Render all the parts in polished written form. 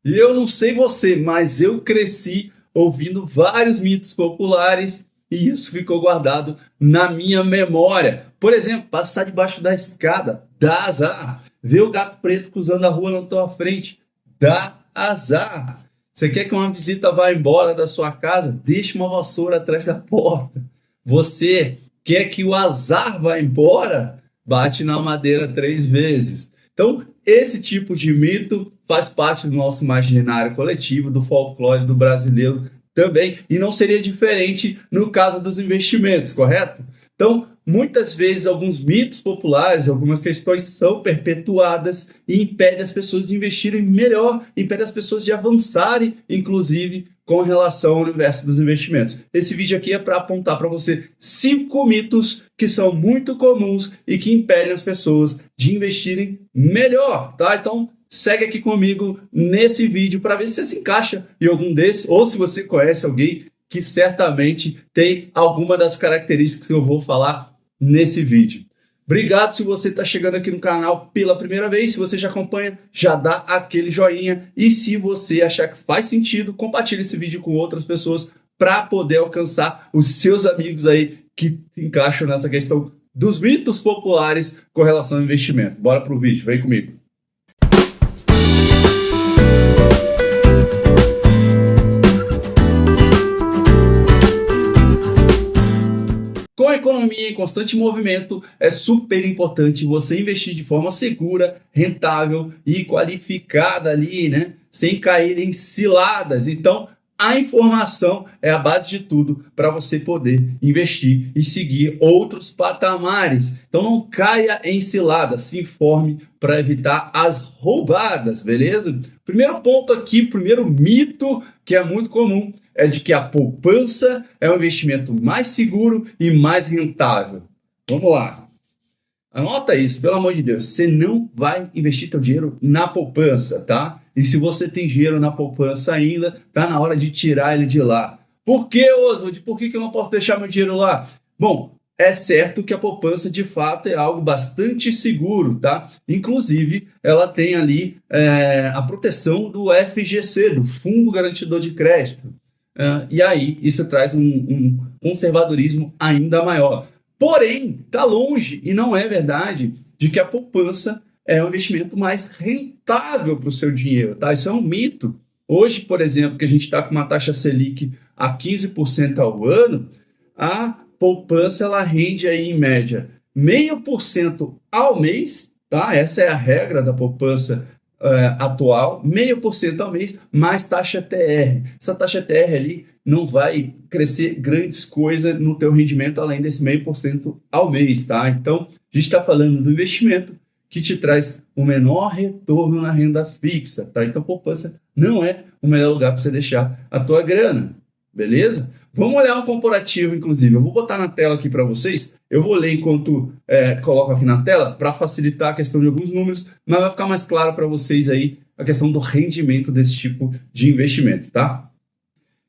E eu não sei você, mas eu cresci ouvindo vários mitos populares e isso ficou guardado na minha memória. Por exemplo, passar debaixo da escada dá azar. Ver o gato preto cruzando a rua na tua frente dá azar. Você quer que uma visita vá embora da sua casa? Deixe uma vassoura atrás da porta. Você quer que o azar vá embora? Bate na madeira 3 vezes. Então, esse tipo de mito faz parte do nosso imaginário coletivo, do folclore do brasileiro também, e não seria diferente no caso dos investimentos, correto? Então, muitas vezes, alguns mitos populares, algumas questões são perpetuadas e impedem as pessoas de investirem melhor, impedem as pessoas de avançarem, inclusive, com relação ao universo dos investimentos. Esse vídeo aqui é para apontar para você 5 mitos que são muito comuns e que impedem as pessoas de investirem melhor, tá? Então, segue aqui comigo nesse vídeo para ver se você se encaixa em algum desses, ou se você conhece alguém que certamente tem alguma das características que eu vou falar nesse vídeo. Obrigado se você está chegando aqui no canal pela primeira vez. Se você já acompanha, já dá aquele joinha. E se você achar que faz sentido, compartilhe esse vídeo com outras pessoas para poder alcançar os seus amigos aí que encaixam nessa questão dos mitos populares com relação ao investimento. Bora pro vídeo, vem comigo. Com a economia em constante movimento, é super importante você investir de forma segura, rentável e qualificada ali, né? Sem cair em ciladas. Então, a informação é a base de tudo para você poder investir e seguir outros patamares. Então, não caia em ciladas, se informe para evitar as roubadas, beleza? Primeiro ponto aqui, primeiro mito que é muito comum, é de que a poupança é um investimento mais seguro e mais rentável. Vamos lá. Anota isso, pelo amor de Deus. Você não vai investir seu dinheiro na poupança, tá? E se você tem dinheiro na poupança ainda, tá na hora de tirar ele de lá. Por que, Oswald? Por que eu não posso deixar meu dinheiro lá? Bom, é certo que a poupança de fato é algo bastante seguro, tá? Inclusive, ela tem ali a proteção do FGC, do Fundo Garantidor de Crédito. E aí, isso traz um conservadorismo ainda maior. Porém, está longe, e não é verdade, de que a poupança é um investimento mais rentável para o seu dinheiro, tá? Isso é um mito. Hoje, por exemplo, que a gente está com uma taxa Selic a 15% ao ano, a poupança ela rende aí, em média, 0,5% ao mês, tá? Essa é a regra da poupança atual, 0,5% ao mês, mais taxa TR. Essa taxa TR ali não vai crescer grandes coisas no teu rendimento além desse 0,5% ao mês, tá? Então, a gente está falando do investimento que te traz o menor retorno na renda fixa, tá? Então, poupança não é o melhor lugar para você deixar a tua grana, beleza? Vamos olhar um comparativo, inclusive. Eu vou botar na tela aqui para vocês. Eu vou ler enquanto coloco aqui na tela para facilitar a questão de alguns números, mas vai ficar mais claro para vocês aí a questão do rendimento desse tipo de investimento, tá?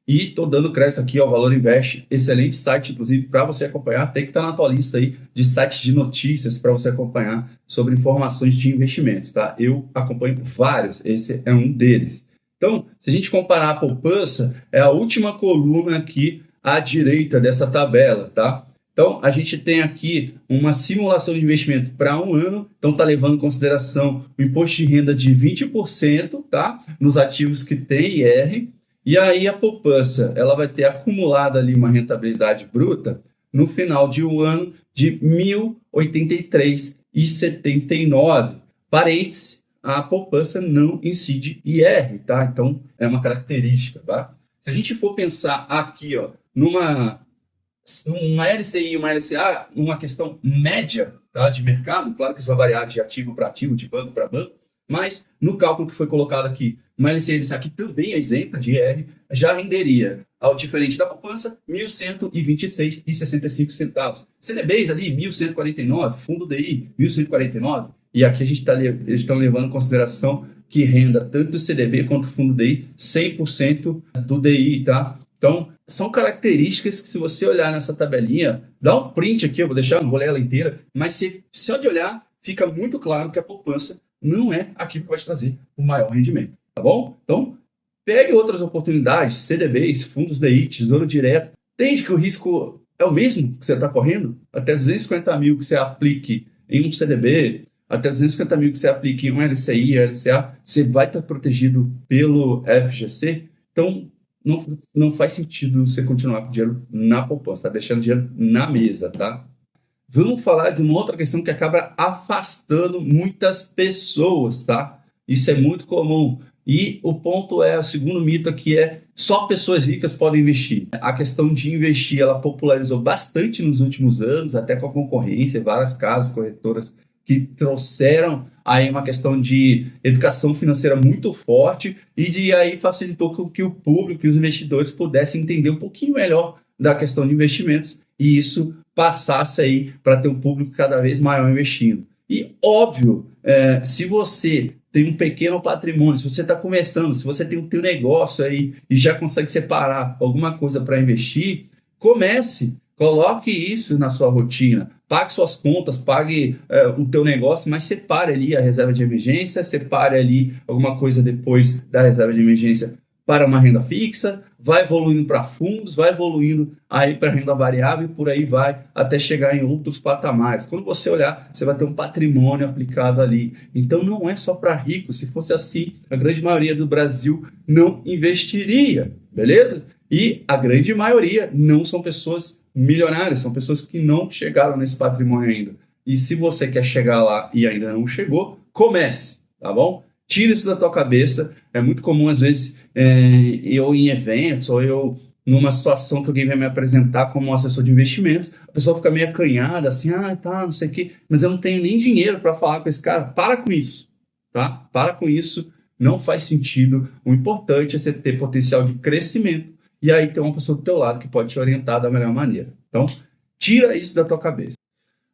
E estou dando crédito aqui ao Valor Invest, excelente site, inclusive, para você acompanhar. Tem que estar na tua lista aí de sites de notícias para você acompanhar sobre informações de investimentos, tá? Eu acompanho vários, esse é um deles. Então, se a gente comparar a poupança, é a última coluna aqui à direita dessa tabela, tá? Então, a gente tem aqui uma simulação de investimento para um ano, então está levando em consideração o imposto de renda de 20%, tá? Nos ativos que tem IR, e aí a poupança, ela vai ter acumulado ali uma rentabilidade bruta no final de um ano de R$ 1.083,79. Parênteses, a poupança não incide IR, tá? Então, é uma característica, tá? Se a gente for pensar aqui, ó, numa LCI e uma LCA, uma questão média, tá, de mercado, claro que isso vai variar de ativo para ativo, de banco para banco, mas no cálculo que foi colocado aqui, uma LCI e LCA que também é isenta de IR, já renderia, ao diferente da poupança, R$ 1.126,65. CDBs ali, 1.149, fundo DI, 1.149. E aqui eles estão levando em consideração que renda tanto o CDB quanto o fundo DI 100% do DI, tá? Então, são características que, se você olhar nessa tabelinha, dá um print aqui, eu vou deixar, não vou ler ela inteira, mas só de olhar, fica muito claro que a poupança não é aquilo que vai te trazer o maior rendimento. tá bom? Então, pegue outras oportunidades, CDBs, fundos DI, Tesouro Direto. Entende que o risco é o mesmo que você está correndo? Até 250 mil que você aplique em um CDB, até 250 mil que você aplique em um LCI, LCA, você vai estar protegido pelo FGC. Então, não faz sentido você continuar com dinheiro na poupança, tá deixando dinheiro na mesa, tá? Vamos falar de uma outra questão que acaba afastando muitas pessoas, tá? Isso é muito comum. E o ponto é, o segundo mito aqui é só pessoas ricas podem investir. A questão de investir, ela popularizou bastante nos últimos anos, até com a concorrência, várias casas corretoras que trouxeram aí uma questão de educação financeira muito forte e de aí facilitou que o público e os investidores pudessem entender um pouquinho melhor da questão de investimentos e isso passasse aí para ter um público cada vez maior investindo. E óbvio, se você tem um pequeno patrimônio, se você está começando, se você tem o teu negócio aí e já consegue separar alguma coisa para investir, comece, coloque isso na sua rotina, pague suas contas, pague o teu negócio, mas separe ali a reserva de emergência, separe ali alguma coisa depois da reserva de emergência para uma renda fixa, vai evoluindo para fundos, vai evoluindo aí para renda variável e por aí vai até chegar em outros patamares. Quando você olhar, você vai ter um patrimônio aplicado ali. Então não é só para ricos, se fosse assim, a grande maioria do Brasil não investiria, beleza? E a grande maioria não são pessoas milionárias, são pessoas que não chegaram nesse patrimônio ainda. E se você quer chegar lá e ainda não chegou, comece, tá bom? Tira isso da tua cabeça. É muito comum, às vezes, eu em eventos ou eu numa situação que alguém vai me apresentar como um assessor de investimentos, a pessoa fica meio acanhada, assim, não sei o quê, mas eu não tenho nem dinheiro para falar com esse cara. Para com isso, tá? Para com isso, não faz sentido. O importante é você ter potencial de crescimento e aí ter uma pessoa do teu lado que pode te orientar da melhor maneira. Então, tira isso da tua cabeça.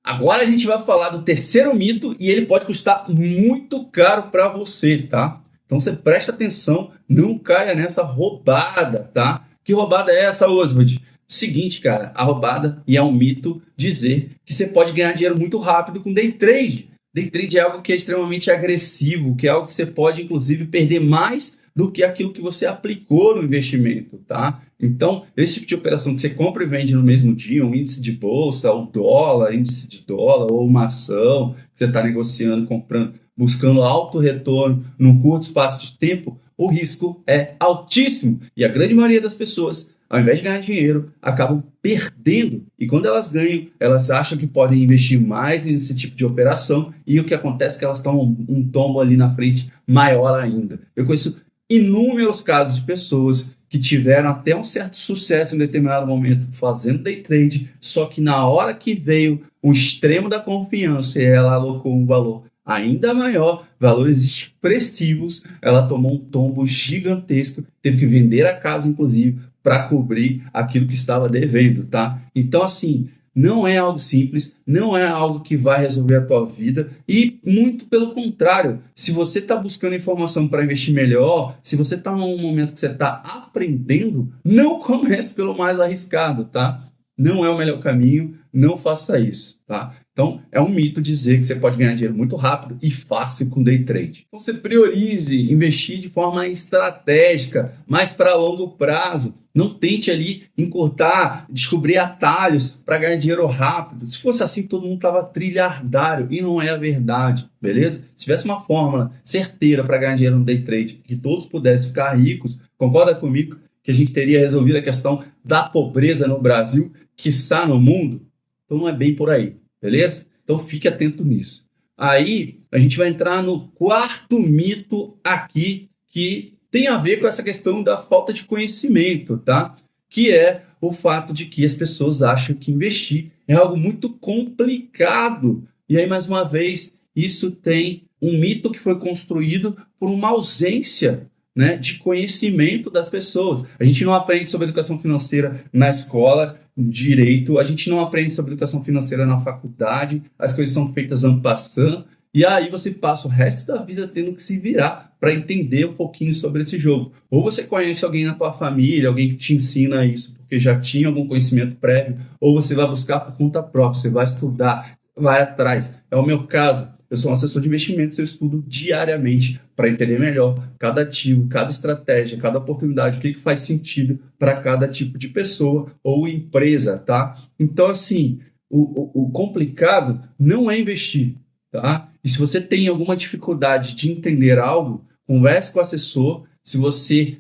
Agora a gente vai falar do terceiro mito e ele pode custar muito caro para você, tá? Então você presta atenção, não caia nessa roubada, tá? Que roubada é essa, Oswald? Seguinte, cara, a roubada, e é um mito, dizer que você pode ganhar dinheiro muito rápido com day trade. Day trade é algo que é extremamente agressivo, que é algo que você pode, inclusive, perder mais do que aquilo que você aplicou no investimento, tá? Então, esse tipo de operação que você compra e vende no mesmo dia, um índice de bolsa, o dólar, índice de dólar, ou uma ação que você está negociando, comprando, buscando alto retorno num curto espaço de tempo, o risco é altíssimo. E a grande maioria das pessoas, ao invés de ganhar dinheiro, acabam perdendo. E quando elas ganham, elas acham que podem investir mais nesse tipo de operação e o que acontece é que elas tomam um tombo ali na frente maior ainda. Eu conheço inúmeros casos de pessoas que tiveram até um certo sucesso em determinado momento fazendo day trade, só que na hora que veio o extremo da confiança e ela alocou um valor ainda maior, valores expressivos, ela tomou um tombo gigantesco, teve que vender a casa, inclusive, para cobrir aquilo que estava devendo, tá? Então, assim, não é algo simples, não é algo que vai resolver a tua vida e muito pelo contrário, se você está buscando informação para investir melhor, se você está num momento que você está aprendendo, não comece pelo mais arriscado, tá? Não é o melhor caminho, não faça isso, tá? Então, é um mito dizer que você pode ganhar dinheiro muito rápido e fácil com day trade. Então, você priorize investir de forma estratégica, mais para longo prazo. Não tente ali encurtar, descobrir atalhos para ganhar dinheiro rápido. Se fosse assim, todo mundo estava trilhardário e não é a verdade, beleza? Se tivesse uma fórmula certeira para ganhar dinheiro no day trade, que todos pudessem ficar ricos, concorda comigo que a gente teria resolvido a questão da pobreza no Brasil, quiçá no mundo? Então não é bem por aí, beleza? Então fique atento nisso. Aí a gente vai entrar no quarto mito aqui, que tem a ver com essa questão da falta de conhecimento, tá? Que é o fato de que as pessoas acham que investir é algo muito complicado. E aí, mais uma vez, isso tem um mito que foi construído por uma ausência, né, de conhecimento das pessoas. A gente não aprende sobre educação financeira na escola, direito, a gente não aprende sobre educação financeira na faculdade, as coisas são feitas en passant, e aí você passa o resto da vida tendo que se virar para entender um pouquinho sobre esse jogo. Ou você conhece alguém na tua família, alguém que te ensina isso, porque já tinha algum conhecimento prévio, ou você vai buscar por conta própria, você vai estudar, vai atrás. É o meu caso. Eu sou um assessor de investimentos, eu estudo diariamente para entender melhor cada ativo, cada estratégia, cada oportunidade, o que faz sentido para cada tipo de pessoa ou empresa, tá? Então, assim, o complicado não é investir, tá? E se você tem alguma dificuldade de entender algo, converse com o assessor. Se você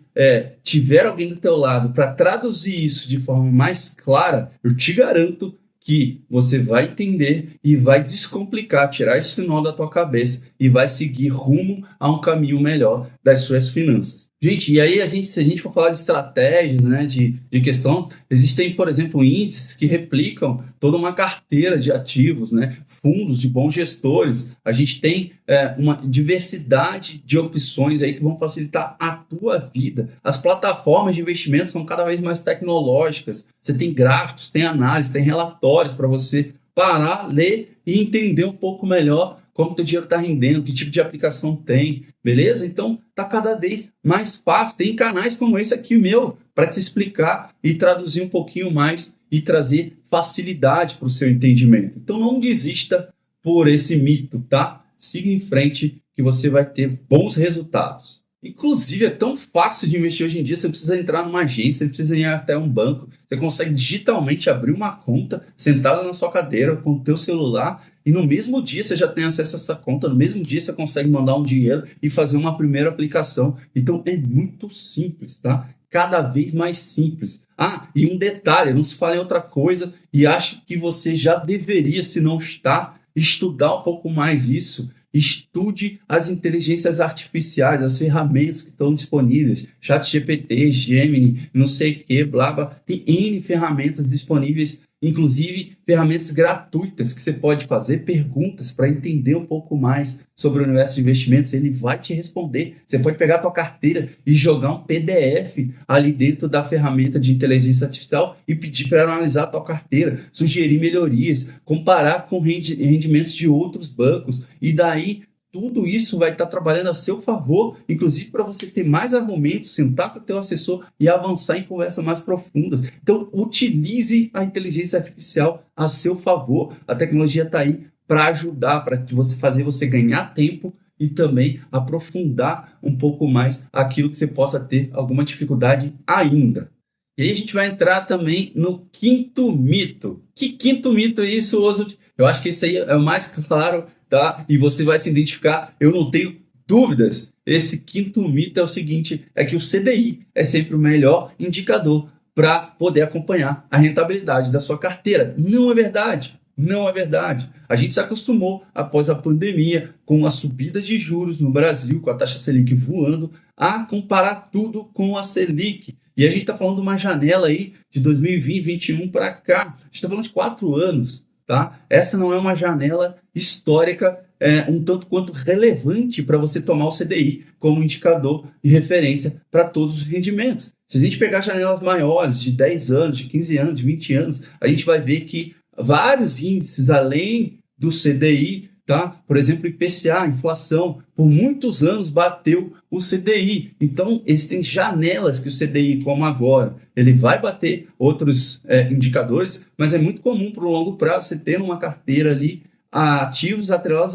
tiver alguém do teu lado para traduzir isso de forma mais clara, eu te garanto que você vai entender e vai descomplicar, tirar esse nó da tua cabeça e vai seguir rumo a um caminho melhor das suas finanças. Gente, e aí se a gente for falar de estratégias, né, de questão, existem, por exemplo, índices que replicam toda uma carteira de ativos, né, fundos de bons gestores. A gente tem uma diversidade de opções aí que vão facilitar a tua vida. As plataformas de investimento são cada vez mais tecnológicas. Você tem gráficos, tem análise, tem relatórios para você parar, ler e entender um pouco melhor como o teu dinheiro está rendendo, que tipo de aplicação tem, beleza? Então, está cada vez mais fácil. Tem canais como esse aqui meu para te explicar e traduzir um pouquinho mais e trazer facilidade para o seu entendimento. Então, não desista por esse mito, tá? Siga em frente que você vai ter bons resultados. Inclusive, é tão fácil de investir hoje em dia, você precisa entrar numa agência, você precisa ir até um banco, você consegue digitalmente abrir uma conta, sentada na sua cadeira, com o teu celular, e no mesmo dia você já tem acesso a essa conta, no mesmo dia você consegue mandar um dinheiro e fazer uma primeira aplicação. Então, é muito simples, tá? Cada vez mais simples. Ah, e um detalhe, não se fale outra coisa e acho que você já deveria, se não está, estudar um pouco mais isso. Estude as inteligências artificiais, as ferramentas que estão disponíveis. ChatGPT, Gemini, não sei o que, blá, blá. Tem N ferramentas disponíveis, inclusive ferramentas gratuitas que você pode fazer perguntas para entender um pouco mais sobre o universo de investimentos. Ele vai te responder. Você pode pegar a tua carteira e jogar um PDF ali dentro da ferramenta de inteligência artificial e pedir para analisar a tua carteira, sugerir melhorias, comparar com rendimentos de outros bancos e daí tudo isso vai estar trabalhando a seu favor, inclusive para você ter mais argumentos, sentar com o teu assessor e avançar em conversas mais profundas. Então, utilize a inteligência artificial a seu favor. A tecnologia está aí para ajudar, para fazer você ganhar tempo e também aprofundar um pouco mais aquilo que você possa ter alguma dificuldade ainda. E aí a gente vai entrar também no quinto mito. Que quinto mito é isso, Oswald? Eu acho que isso aí é o mais claro, tá? E você vai se identificar, eu não tenho dúvidas. Esse quinto mito é o seguinte, é que o CDI é sempre o melhor indicador para poder acompanhar a rentabilidade da sua carteira. Não é verdade, não é verdade. A gente se acostumou, após a pandemia, com a subida de juros no Brasil, com a taxa Selic voando, a comparar tudo com a Selic. E a gente está falando de uma janela aí de 2020, 2021 para cá. A gente está falando de 4 anos. Tá? Essa não é uma janela histórica um tanto quanto relevante para você tomar o CDI como indicador de referência para todos os rendimentos. Se a gente pegar janelas maiores, de 10 anos, de 15 anos, de 20 anos, a gente vai ver que vários índices, além do CDI, tá? Por exemplo, IPCA, inflação, por muitos anos bateu o CDI. Então, existem janelas que o CDI, como agora, ele vai bater outros indicadores, mas é muito comum para o longo prazo você ter uma carteira ali ativos atrelados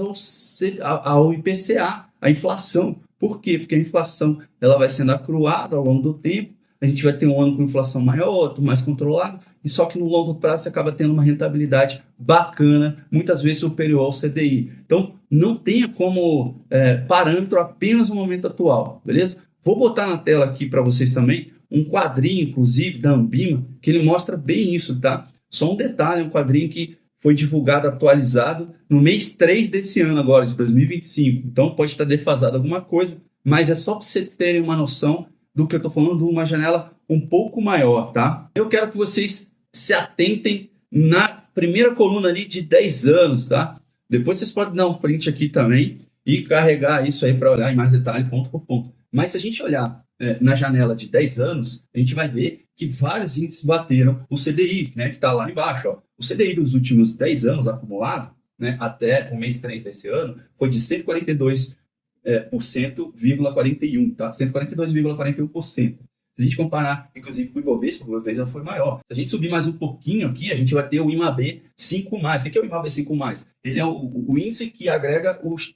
ao IPCA, a inflação. Por quê? Porque a inflação ela vai sendo acruada ao longo do tempo, a gente vai ter um ano com inflação maior, outro mais controlado, e só que no longo prazo você acaba tendo uma rentabilidade bacana, muitas vezes superior ao CDI. Então, não tenha como parâmetro apenas o momento atual, beleza? Vou botar na tela aqui para vocês também um quadrinho, inclusive, da Ambima, que ele mostra bem isso, tá? Só um detalhe, um quadrinho que foi divulgado, atualizado, no mês 3 desse ano agora, de 2025. Então, pode estar defasado alguma coisa, mas é só para vocês terem uma noção do que eu estou falando, de uma janela um pouco maior, tá? Eu quero que vocês se atentem na primeira coluna ali de 10 anos, tá? Depois vocês podem dar um print aqui também e carregar isso aí para olhar em mais detalhe, ponto por ponto. Mas se a gente olhar na janela de 10 anos, a gente vai ver que vários índices bateram o CDI, né, que está lá embaixo. Ó. O CDI dos últimos 10 anos acumulado, né, até o mês 3 desse ano, foi de 142,41%, tá? 142,41%. Se Se a gente comparar, inclusive, com o Ibovespa foi maior. Se a gente subir mais um pouquinho aqui, a gente vai ter o IMAB 5+. O que é o IMAB 5+? Ele é o índice que agrega os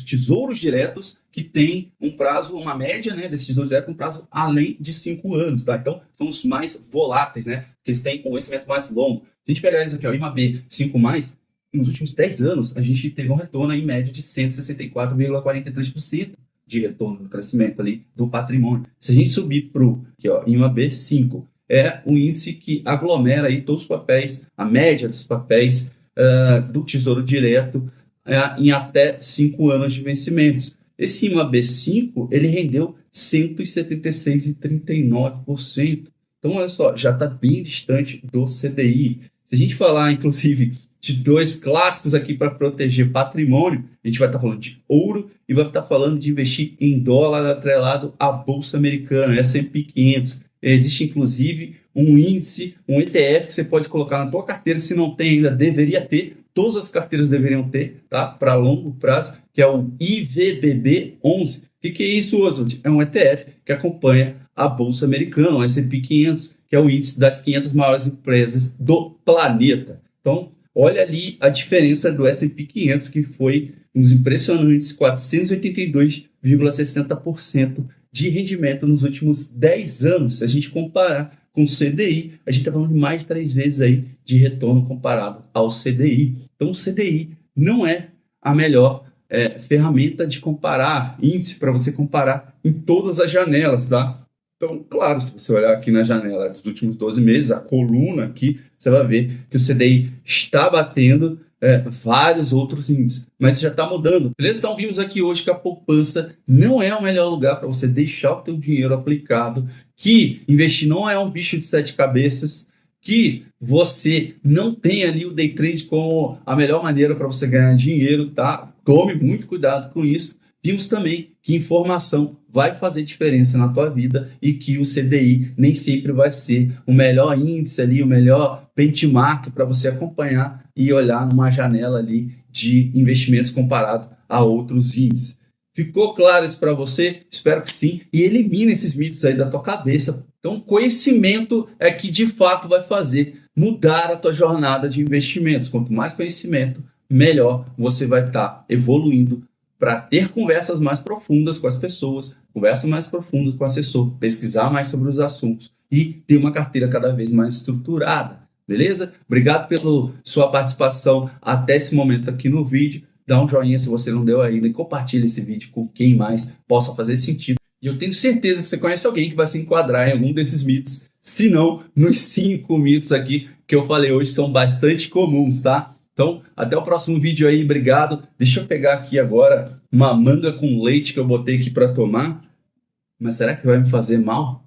tesouros diretos que tem um prazo, uma média, né, desses tesouros diretos, um prazo além de 5 anos, tá? Então, são os mais voláteis, né? Que eles têm um vencimento mais longo. Se a gente pegar isso aqui, ó, IMAB 5+, nos últimos 10 anos, a gente teve um retorno em média de 164,43% de retorno no crescimento ali do patrimônio. Se a gente subir para o IMAB 5, é um índice que aglomera aí todos os papéis, a média dos papéis do Tesouro Direto em até 5 anos de vencimentos. Esse IMAB 5, ele rendeu 176,39%. Então, olha só, já está bem distante do CDI. Se a gente falar, inclusive, de dois clássicos aqui para proteger patrimônio, a gente vai estar falando de ouro e vai estar falando de investir em dólar atrelado à Bolsa Americana, S&P 500. Existe, inclusive, um índice, um ETF que você pode colocar na tua carteira, se não tem ainda, deveria ter. Todas as carteiras deveriam ter, tá? Para longo prazo, que é o IVBB11. O que é isso, Oswald? É um ETF que acompanha a Bolsa Americana, o S&P 500, que é o índice das 500 maiores empresas do planeta. Então, olha ali a diferença do S&P 500, que foi uns impressionantes 482,60% de rendimento nos últimos 10 anos. Se a gente comparar com o CDI, a gente está falando de mais de 3 vezes aí de retorno comparado ao CDI. Então, o CDI não é a melhor ferramenta de comparar, índice para você comparar em todas as janelas, tá? Então, claro, se você olhar aqui na janela dos últimos 12 meses, a coluna aqui, você vai ver que o CDI está batendo vários outros índices, mas já está mudando. Beleza? Então, vimos aqui hoje que a poupança não é o melhor lugar para você deixar o teu dinheiro aplicado, que investir não é um bicho de 7 cabeças, que você não tem ali o day trade como a melhor maneira para você ganhar dinheiro, tá? Tome muito cuidado com isso. Vimos também que informação vai fazer diferença na tua vida e que o CDI nem sempre vai ser o melhor índice ali, o melhor benchmark para você acompanhar e olhar numa janela ali de investimentos comparado a outros índices. Ficou claro isso para você? Espero que sim. E elimine esses mitos aí da tua cabeça. Então, conhecimento é que de fato vai fazer mudar a tua jornada de investimentos. Quanto mais conhecimento, melhor você vai estar evoluindo para ter conversas mais profundas com as pessoas, conversas mais profundas com o assessor, pesquisar mais sobre os assuntos e ter uma carteira cada vez mais estruturada, beleza? Obrigado pela sua participação até esse momento aqui no vídeo. Dá um joinha se você não deu ainda e compartilha esse vídeo com quem mais possa fazer sentido. E eu tenho certeza que você conhece alguém que vai se enquadrar em algum desses mitos, se não nos 5 mitos aqui que eu falei hoje são bastante comuns, tá? Então, até o próximo vídeo aí, obrigado. Deixa eu pegar aqui agora uma manga com leite que eu botei aqui para tomar. Mas será que vai me fazer mal?